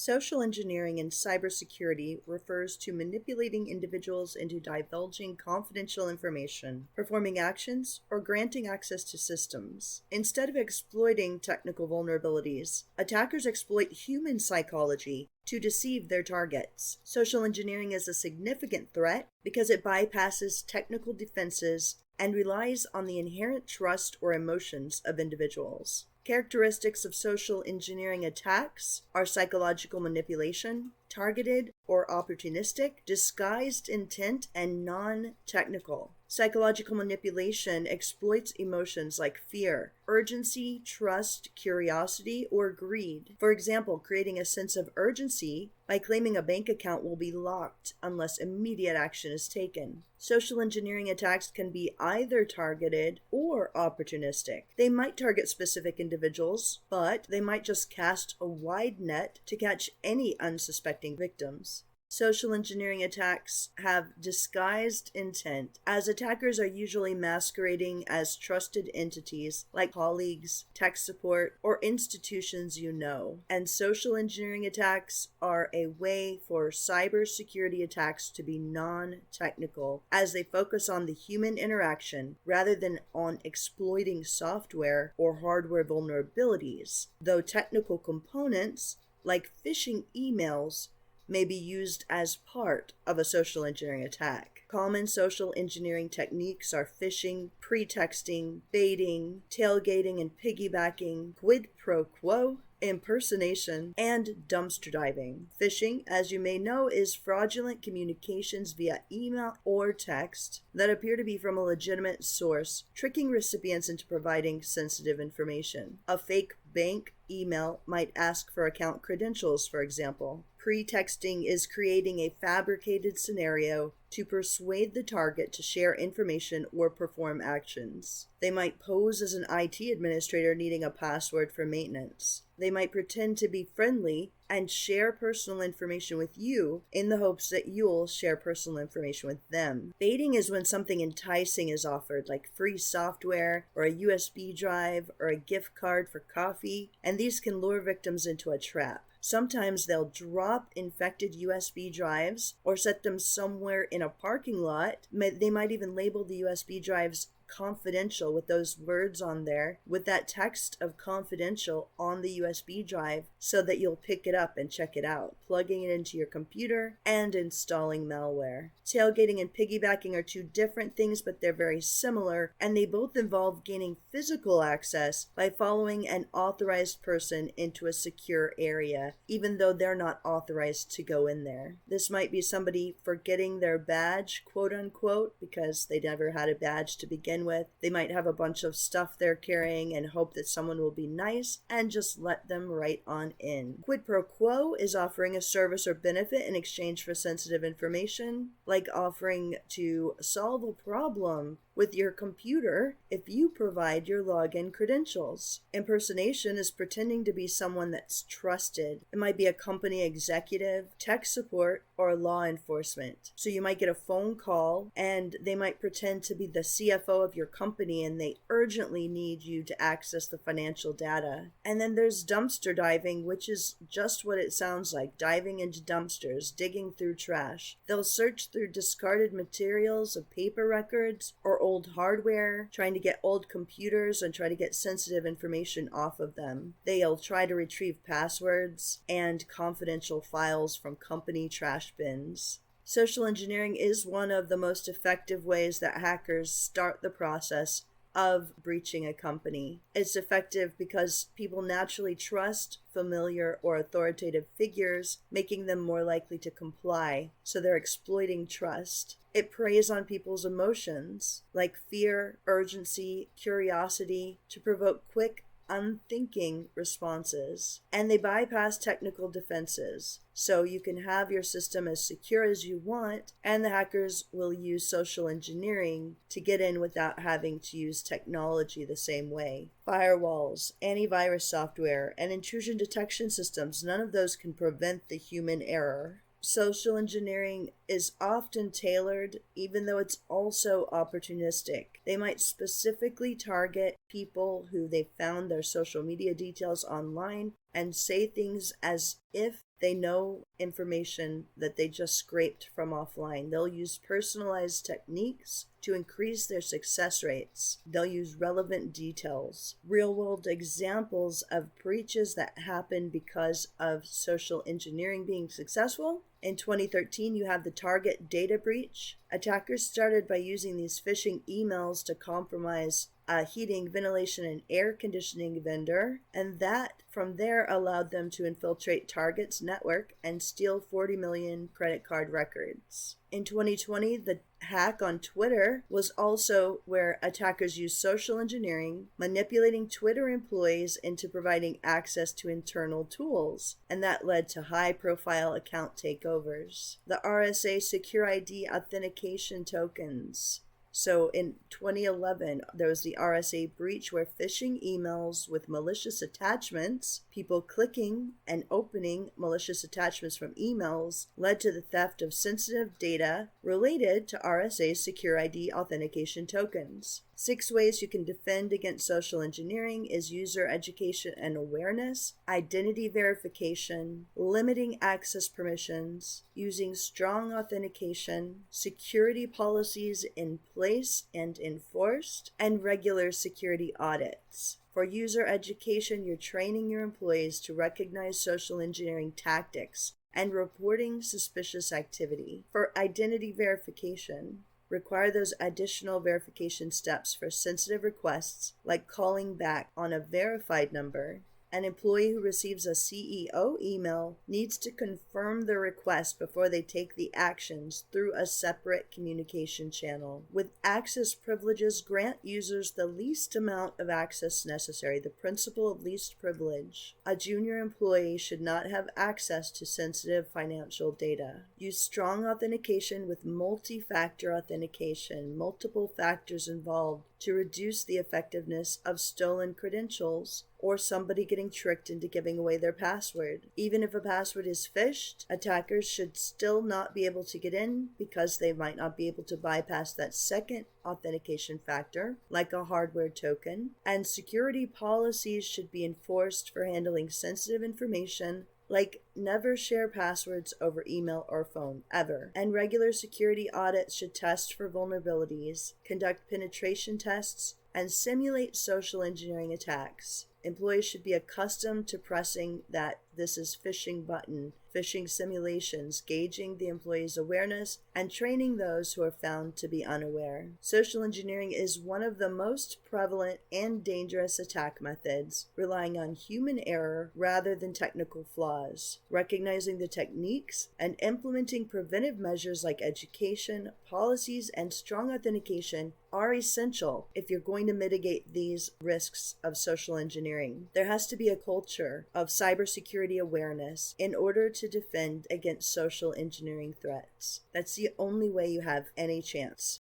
Social engineering in cybersecurity refers to manipulating individuals into divulging confidential information, performing actions, or granting access to systems. Instead of exploiting technical vulnerabilities, attackers exploit human psychology to deceive their targets. Social engineering is a significant threat because it bypasses technical defenses and relies on the inherent trust or emotions of individuals. Characteristics of social engineering attacks are psychological manipulation, targeted or opportunistic, disguised intent, and non-technical. Psychological manipulation exploits emotions like fear, urgency, trust, curiosity, or greed. For example, creating a sense of urgency by claiming a bank account will be locked unless immediate action is taken. Social engineering attacks can be either targeted or opportunistic. They might target specific individuals, but they might just cast a wide net to catch any unsuspecting victims. Social engineering attacks have disguised intent, as attackers are usually masquerading as trusted entities like colleagues, tech support, or institutions you know. And social engineering attacks are a way for cybersecurity attacks to be non-technical, as they focus on the human interaction rather than on exploiting software or hardware vulnerabilities, though technical components like phishing emails may be used as part of a social engineering attack. Common social engineering techniques are phishing, pretexting, baiting, tailgating and piggybacking, quid pro quo, impersonation, and dumpster diving. Phishing, as you may know, is fraudulent communications via email or text that appear to be from a legitimate source, tricking recipients into providing sensitive information. A fake bank email might ask for account credentials, for example. Pretexting is creating a fabricated scenario to persuade the target to share information or perform actions. They might pose as an IT administrator needing a password for maintenance. They might pretend to be friendly and share personal information with you in the hopes that you'll share personal information with them. Baiting is when something enticing is offered, like free software or a USB drive or a gift card for coffee, and these can lure victims into a trap. Sometimes they'll drop infected USB drives or set them somewhere in a parking lot. They might even label the USB drives confidential with those words on there, with that text of confidential on the USB drive, so that you'll pick it up and check it out, plugging it into your computer and installing malware. Tailgating and piggybacking are two different things, but they're very similar, and they both involve gaining physical access by following an authorized person into a secure area, even though they're not authorized to go in there. This might be somebody forgetting their badge, quote unquote, because they never had a badge to begin with. They might have a bunch of stuff they're carrying and hope that someone will be nice and just let them right on in. Quid pro quo is offering a service or benefit in exchange for sensitive information, like offering to solve a problem with your computer if you provide your login credentials. Impersonation is pretending to be someone that's trusted. It might be a company executive, tech support, or law enforcement. So you might get a phone call and they might pretend to be the CFO of your company and they urgently need you to access the financial data. And then there's dumpster diving, which is just what it sounds like, diving into dumpsters, digging through trash. They'll search through discarded materials of paper records or old hardware, trying to get old computers and try to get sensitive information off of them. They'll try to retrieve passwords and confidential files from company trash bins. Social engineering is one of the most effective ways that hackers start the process of breaching a company. It's effective because people naturally trust familiar or authoritative figures, making them more likely to comply, so they're exploiting trust. It preys on people's emotions, like fear, urgency, curiosity, to provoke quick, unthinking responses. And they bypass technical defenses, so you can have your system as secure as you want, and the hackers will use social engineering to get in without having to use technology the same way. Firewalls, antivirus software, and intrusion detection systems, none of those can prevent the human error. Social engineering is often tailored, even though it's also opportunistic. They might specifically target people who they found their social media details online and say things as if They know information that they just scraped from offline. They'll use personalized techniques to increase their success rates. They'll use relevant details, real-world examples of breaches that happen because of social engineering being successful. In 2013, you have the Target data breach. Attackers started by using these phishing emails to compromise a heating, ventilation, and air conditioning vendor, and that from there allowed them to infiltrate Target's network and steal 40 million credit card records. In 2020, the hack on Twitter was also where attackers used social engineering, manipulating Twitter employees into providing access to internal tools, and that led to high-profile account takeovers. The RSA Secure ID authentication tokens. So in 2011, there was the RSA breach where phishing emails with malicious attachments, people clicking and opening malicious attachments from emails, led to the theft of sensitive data related to RSA Secure ID authentication tokens. 6 ways you can defend against social engineering is user education and awareness, identity verification, limiting access permissions, using strong authentication, security policies in place and enforced, and regular security audits. For user education, you're training your employees to recognize social engineering tactics and reporting suspicious activity. For identity verification, require those additional verification steps for sensitive requests like calling back on a verified number. An employee who receives a CEO email needs to confirm the request before they take the actions through a separate communication channel. With access privileges, grant users the least amount of access necessary, the principle of least privilege. A junior employee should not have access to sensitive financial data. Use strong authentication with multi-factor authentication, multiple factors involved, to reduce the effectiveness of stolen credentials or somebody getting tricked into giving away their password. Even if a password is phished, attackers should still not be able to get in because they might not be able to bypass that second authentication factor, like a hardware token. And security policies should be enforced for handling sensitive information, like never share passwords over email or phone, ever. And regular security audits should test for vulnerabilities, conduct penetration tests, and simulate social engineering attacks. Employees should be accustomed to pressing that "this is phishing" button, phishing simulations, gauging the employee's awareness, and training those who are found to be unaware. Social engineering is one of the most prevalent and dangerous attack methods, relying on human error rather than technical flaws. Recognizing the techniques and implementing preventive measures like education, policies, and strong authentication are essential if you're going to mitigate these risks of social engineering. There has to be a culture of cybersecurity awareness in order to defend against social engineering threats. That's the only way you have any chance.